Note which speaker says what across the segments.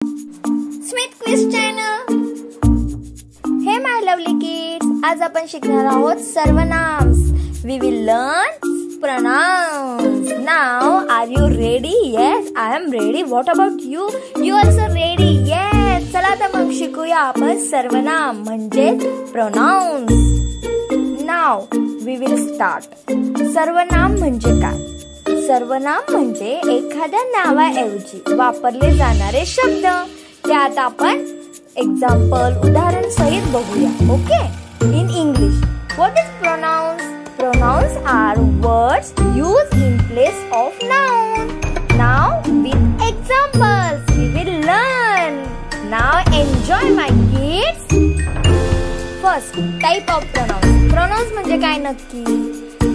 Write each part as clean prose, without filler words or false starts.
Speaker 1: Smith quiz channel. Hey my lovely kids, आज आपण शिकणार आहोत सर्वनाम्स. We will learn pronouns. Now, are you ready? Yes, I am ready. What about you? You also ready? Yes. चला तर मग शिकूया आपण सर्वनाम म्हणजे pronouns. Now, we will start. सर्वनाम म्हणजे काय? सर्वनाम म्हणजे एखाद्या नावाऐवजी वापरले जाणारे शब्द. त्यात आपण एक्झाम्पल उदाहरण सहित बघूया. Okay? In English, what is pronouns? Pronouns are words used in place of noun. Now with examples we will learn. Now enjoy my kids. First, type of pronouns. Pronouns म्हणजे काय नक्की?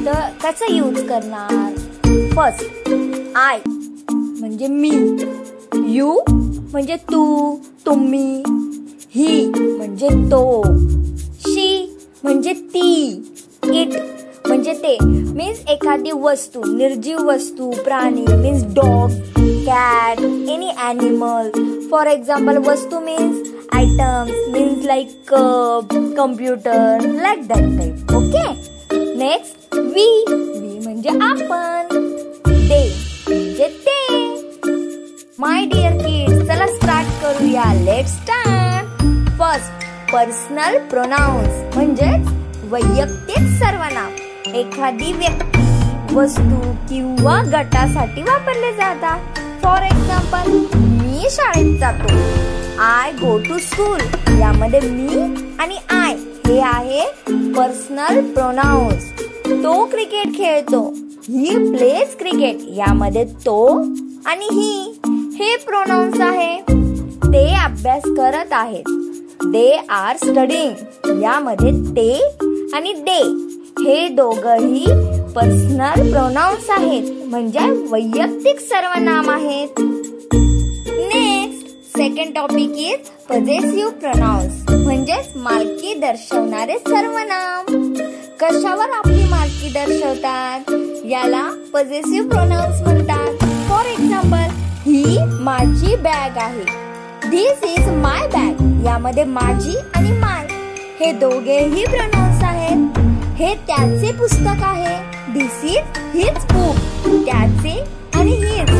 Speaker 1: तर कसं यूज करणार? First, I म्हणजे मी, you म्हणजे तू, तुम्ही, he म्हणजे तो, she म्हणजे ती, it म्हणजे ते. मीन्स एखादी वस्तू, निर्जीव वस्तू, प्राणी means dog, cat, any animal. For example, वस्तू means items, means like cup, computer, like that type. Okay? Next, we म्हणजे आपण, दे म्हणजे ते. माय डिअर किड्स, चला स्टार्ट करूया. Let's start. First, personal pronouns म्हणजे वैयक्तिक सर्वनाम. एखादी व्यक्ती, वस्तू किंवा गटासाठी वापरले जातात. फॉर एक्झाम्पल, मी शाळेत जातो, आय गो टू स्कूल. यामध्ये मी आणि आय हे आहे पर्सनल प्रोनाउन्स. तो क्रिकेट खेळतो, ही प्लेज क्रिकेट. यामध्ये तो आणि ही हे प्रोनाउन्स आहे. ते अभ्यास करत आहेत, दे आर स्टडीइंग. यामध्ये ते आणि दे हे दोघही पर्सनल प्रोनाउन्स आहेत म्हणजे वैयक्तिक सर्वनाम आहेत. Next, second topic is possessive pronounce म्हणजेच मालकी दर्शवणारे सर्वनाम. कशावर आपली मालकी दर्शवतात याला पजेसिव्ह प्रोनाउन्स म्हणतात. फॉर एक्झाम्पल, ही माझी बॅग आहे, दिस इज माय बॅग. यामध्ये माझी आणि माय हे दोघेही प्रोनाउन्स आहेत. हे त्याचे पुस्तक आहे, दिस इज हिज बुक. त्याचे आणि हिज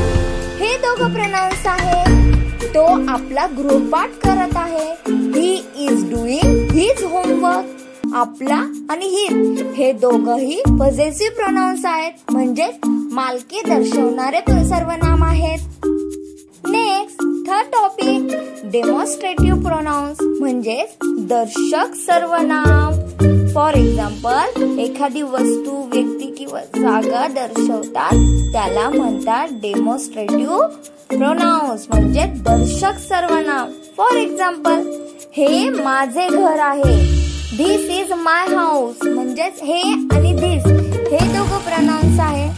Speaker 1: हे दोघं प्रोनाउन्स आहेत. तो आपला गृहपाठ करत आहे, he is doing his homework. आपला आणि हिज हे दोघंही पजेसिव्ह प्रोनाउन्स आहेत म्हणजे मालकी दर्शवणारे सर्वनाम आहेत. Next, third topic, demonstrative pronounce म्हणजे दर्शक सर्वनाम. फॉर एक्झाम्पल, एखादी वस्तू, व्यक्ती किंवा जागा दर्शवतात त्याला म्हणतात डेमॉन्स्ट्रेटिव्ह प्रोनाउन्स म्हणजे दर्शक सर्वनाम. फॉर एक्झाम्पल, हे माझे घर आहे, दिस इज माय हाऊस. म्हणजेच हे आणि दिस हे दोघं प्रोनाउन्स आहे.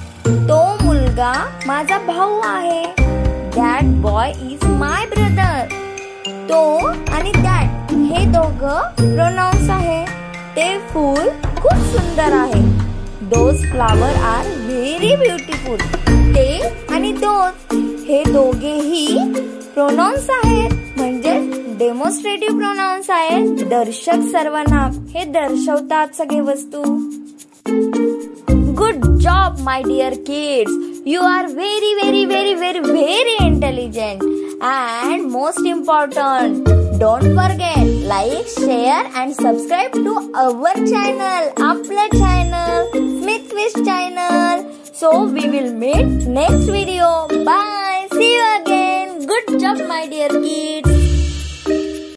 Speaker 1: तो मुलगा माझा भाऊ आहे, that boy is my brother. तो आणि दॅट हे दोघं प्रोनाउन्स आहे. ते फूल खूप सुंदर आहे, those flower are very beautiful. ते आणि दोज हे दोघेही प्रोनाउन्स आहेत म्हणजे डेमॉन्स्ट्रेटिव्ह प्रोनाउन्स आहेत. दर्शक सर्वनाम हे दर्शवतात सगळे वस्तू. Good job my dear kids. You are very, very, very, very, very intelligent. And most important, don't forget, like, share and subscribe to our channel, आपलं channel, Smith Quiz channel. So we will meet next video. Bye.